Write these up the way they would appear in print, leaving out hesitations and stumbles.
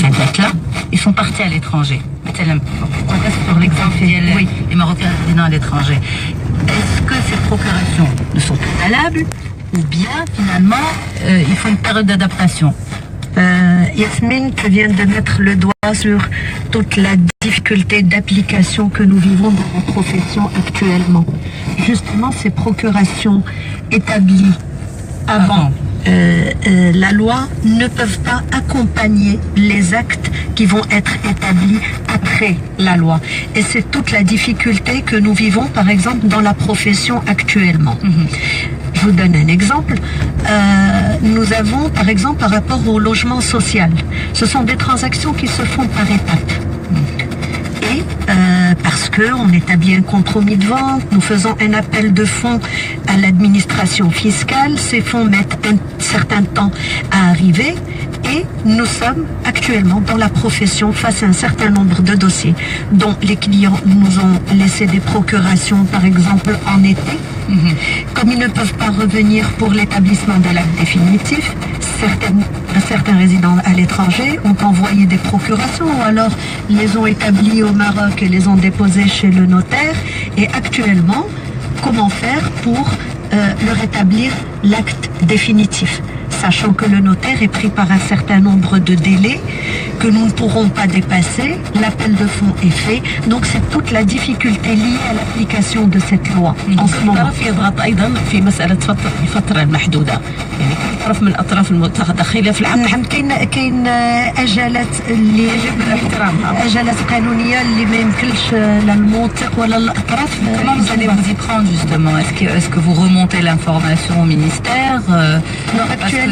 cette date-là, ils sont partis à l'étranger. On reste sur l'exemple des Marocains résidant à l'étranger. Est-ce que ces procurations ne sont plus valables ou bien finalement il faut une période d'adaptation? Yasmine, tu viens de mettre le doigt sur toute la difficulté d'application que nous vivons dans la profession actuellement. Justement, ces procurations établies avant la loi ne peuvent pas accompagner les actes qui vont être établis après la loi. Et c'est toute la difficulté que nous vivons, par exemple, dans la profession actuellement. Je vous donne un exemple. Nous avons, par exemple, par rapport au logement social, ce sont des transactions qui se font par étapes. Et parce qu'on établit un compromis de vente, nous faisons un appel de fonds à l'administration fiscale, ces fonds mettent un certain temps à arriver et nous sommes actuellement dans la profession face à un certain nombre de dossiers dont les clients nous ont laissé des procurations, par exemple en été. Comme ils ne peuvent pas revenir pour l'établissement de l'acte définitif, certains résidents à l'étranger ont envoyé des procurations ou alors les ont établies au Maroc et les ont déposées chez le notaire. Et actuellement, comment faire pour leur établir l'acte définitif, sachant que le notaire est pris par un certain nombre de délais que nous ne pourrons pas dépasser, l'appel de fonds est fait, donc c'est toute la difficulté liée à l'application de cette loi en ce moment. يضغط أيضا في مسألة الفترة المحدودة، يعني كل طرف من الأطراف المتداخلة في العقد. نعم، كاين أجالات اللي يجب احترامها، أجالات قانونية اللي ما يمكنش لا الموثق ولا الأطراف. Comment vous allez vous y prendre justement? Est-ce que vous remontez l'information au ministère? Parce que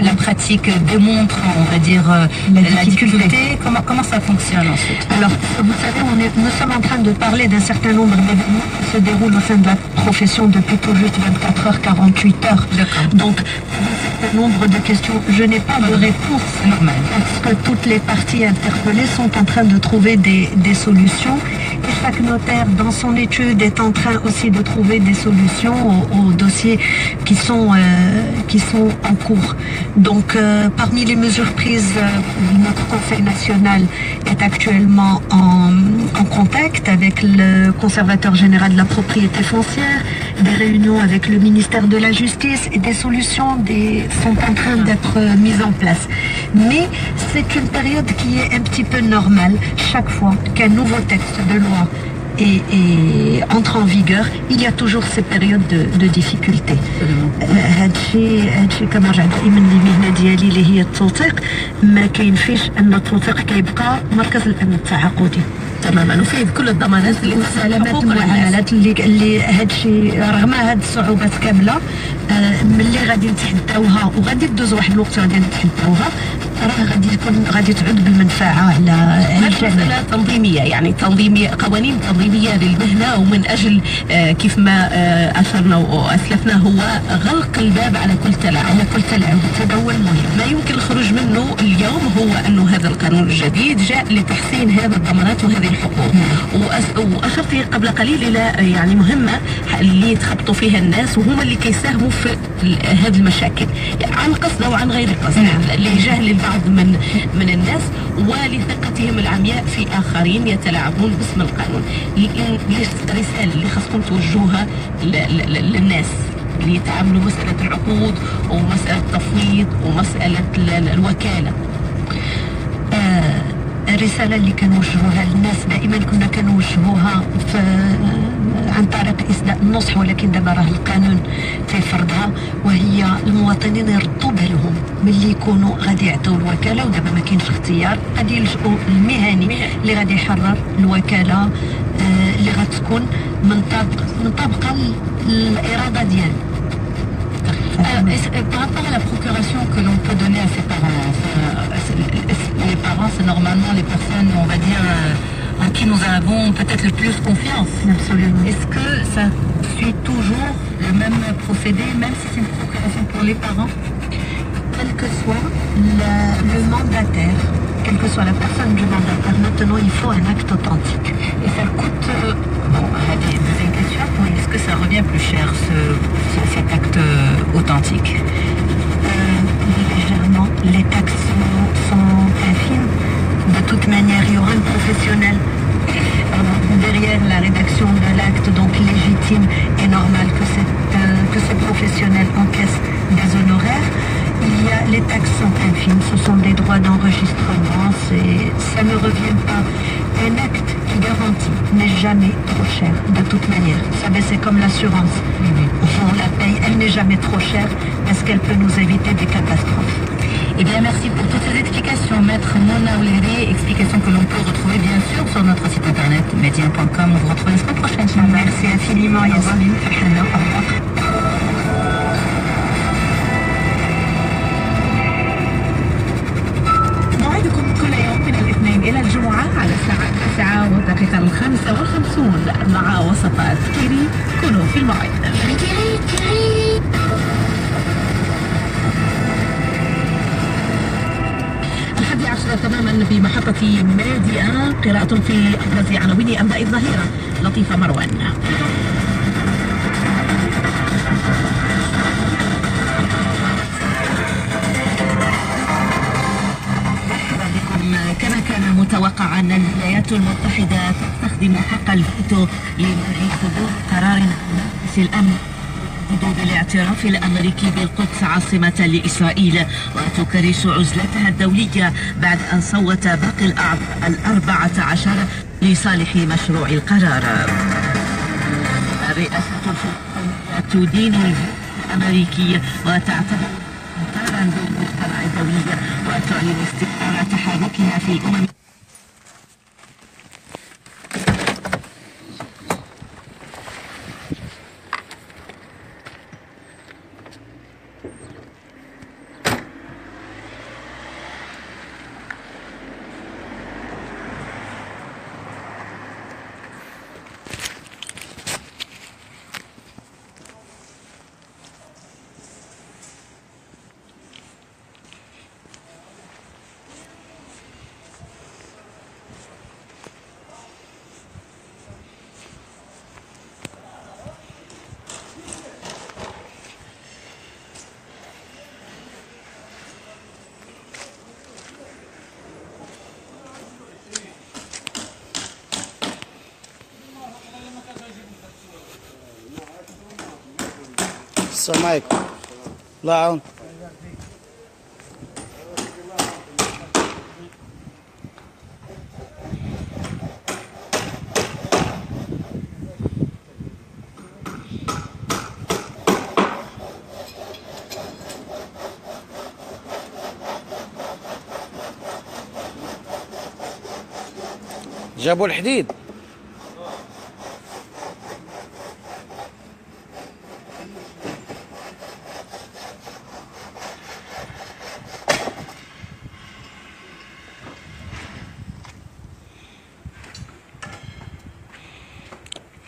la pratique démontre, on va dire, la difficulté. Comment ça fonctionne ensuite? Alors, vous savez, nous sommes en train de parler d'un certain nombre d'événements qui se déroulent au sein de la profession depuis tout juste 24 heures, 48 heures. Donc, un certain nombre de questions, je n'ai pas de réponse. C'est normal. Parce que toutes les parties interpellées sont en train de trouver des solutions. Et chaque notaire, dans son étude, est en train aussi de trouver des solutions aux dossiers qui sont en cours. Donc, parmi les mesures prises, notre Conseil national est actuellement en contact avec le conservateur général de la propriété foncière, des réunions avec le ministère de la Justice et des solutions sont en train d'être mises en place. Mais c'est une période qui est un petit peu normale. Chaque fois qu'un nouveau texte de loi entre en vigueur, il y a toujours ces périodes de difficulté. هادشي كما رجعت دائما المهنه ديالي اللي هي التوثيق، ما كاينفيش ان التوثيق كيبقى مركز الامن التعاقدي تماما، وفيه كل الضمانات والسلامات المعاملات اللي هادشي رغم هاد الصعوبات كامله ملي غادي نتحداوها وغادي تدوز واحد الوقت وغادي نتحداوها، راه غادي تعود بالمنفعه على مسألة تنظيمية، يعني قوانين تنظيمية للمهنة، ومن أجل كيف ما أشرنا وأسلفنا هو غلق الباب على كل تلاعب. هذا هو المهم. ما يمكن الخروج منه اليوم هو أنه هذا القانون الجديد جاء لتحسين هذه الضمانات وهذه الحقوق. وأشرت قبل قليل إلى يعني مهمة اللي يتخبطوا فيها الناس وهم اللي كيساهموا في هذه المشاكل عن قصد أو عن غير قصد، لجهل البعض من الناس ولثقتهم العمياء في آخرين يتلاعبون باسم القانون. الرسالة اللي خاصكم توجهوها للناس اللي يتعاملوا مسألة العقود ومسألة التفويض ومسألة الوكالة. الرسالة اللي كنوجهوها للناس دائما كنا كنوجهوها عن طريق إسداء النصح، ولكن دابا راه القانون تيفرضها، وهي المواطنين يردوا بالهم ملي يكونوا غادي يعطيو الوكالة ودابا ما كاينش اختيار، غادي يلجؤوا المهني اللي غادي يحرر الوكالة اللي غتكون منطبقة الإرادة ديالو. Par rapport à la procuration que l'on peut donner à ses parents, les parents, c'est normalement les personnes, on va dire, en qui nous avons peut-être le plus confiance. Absolument. Est-ce que ça suit toujours le même procédé, même si c'est une procuration pour les parents? Quel que soit le mandataire, quelle que soit la personne du mandataire, maintenant il faut un acte authentique. Et ça coûte... Bon, deuxième question, est-ce que ça revient plus cher cet acte authentique? Légèrement, les taxes sont infimes. professionnel derrière la rédaction de l'acte, donc légitime et normal que ces professionnels encaissent des honoraires. Il y a les taxes sont infimes, ce sont des droits d'enregistrement, ça ne revient pas. Un acte qui garantit n'est jamais trop cher, de toute manière. Vous savez, c'est comme l'assurance. On la paye, elle n'est jamais trop chère parce qu'elle peut nous éviter des catastrophes. Eh bien, merci pour toutes ces explications, Maître Mona Ouleri, explications que l'on peut retrouver bien sûr sur notre site internet médien.com. On vous retrouve la semaine prochaine. Merci infiniment, Yasmine. Au revoir. موعدكم كل يوم من الاثنين إلى الجمعة على الساعة 9:55 مع وصفات كيري. كونوا في الموعد. 11 تماما في محطة ميديا. قراءة في أبرز عناوين أنباء الظهيرة. لطيفة مروان. كما كان متوقعا الولايات المتحدة تستخدم حق الفيتو لمنع صدور قرار مجلس الأمن ضد الاعتراف الأمريكي بالقدس عاصمة لإسرائيل، وتكرس عزلتها الدولية بعد أن صوت باقي ال14 لصالح مشروع القرار. الرئاسة الفلسطينية تدين الأمريكي وتعتبر خطرا بالمجتمع الدولي وتعلن استمرار تحركها في الأمم. السلام عليكم. الله يعاون. جابوا الحديد.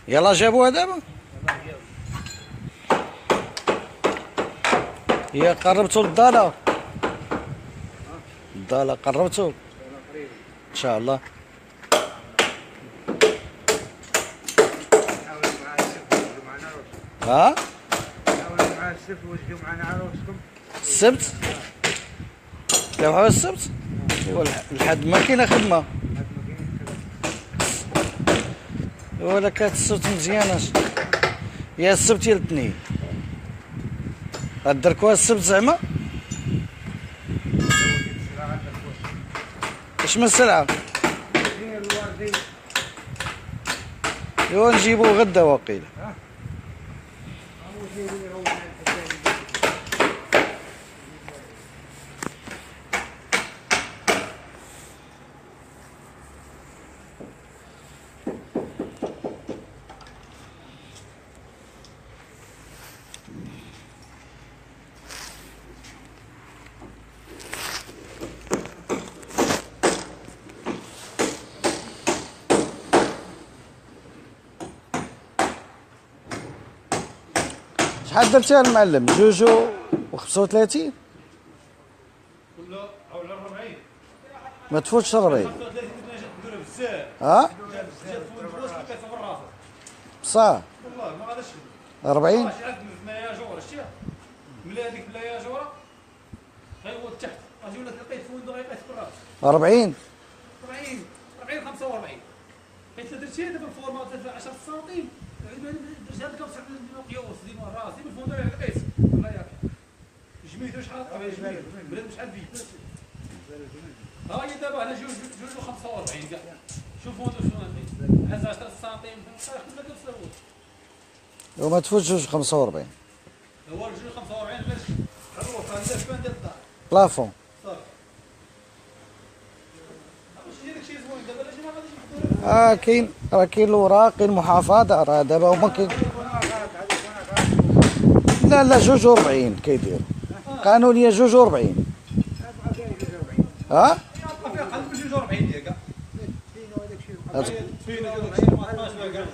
يلا جابوها دابا. يا قربتوا للضالة. الضالة قربتوا ان شاء الله. ها؟ السبت؟ لو السبت؟ الحد ما كاينه خدمة. ولا كانت السبت مزيانة. يا السبت يا الاثنين. غدركوها السبت زعما؟ اش من السلعة؟ ايوا نجيبو غدا واقيلا. شحال درتيها المعلم؟ 2 و35 ولا 40 ما تفوتش 40. ها؟ بصح والله ما غاداش 40 يا جوره شتيها ملي هذيك بلا يا جوره غير تحت غادي ولا لقيت في ويندو غيقيس بالراس 40 40 45 درتي دابا الفورمات 10 سنتيم درت هذاك القيوس ديما راسي بالفوندو على القيس والله ياك جميتو شحال بلاد شحال فيه ها هي دابا هنا جوج و 45 كاع شوف فوندو شنو عندي هز 10 سنتيم ما كنساوش وما تفوتش 45 هو الجوج 45 باش الروف عندها شبان ديال الدار بلافون. صافي واش داكشي زوين دابا علاش ما غاديش نحضروا كاين راه كاين الوراق كاين المحافظة راه دابا هما كاين. لا 42 كيدير قانونية 42. ها فيها قلب 42 ديال كاع فين هذاك الشيء ما عرفناش كاع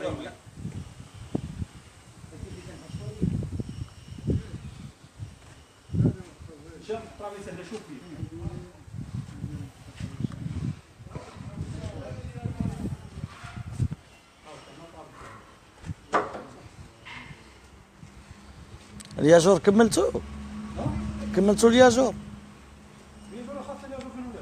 شوف طرابي سهله شوف فيه الياجور كملتو الياجور. يقولوا خاصة اليوم فين ولا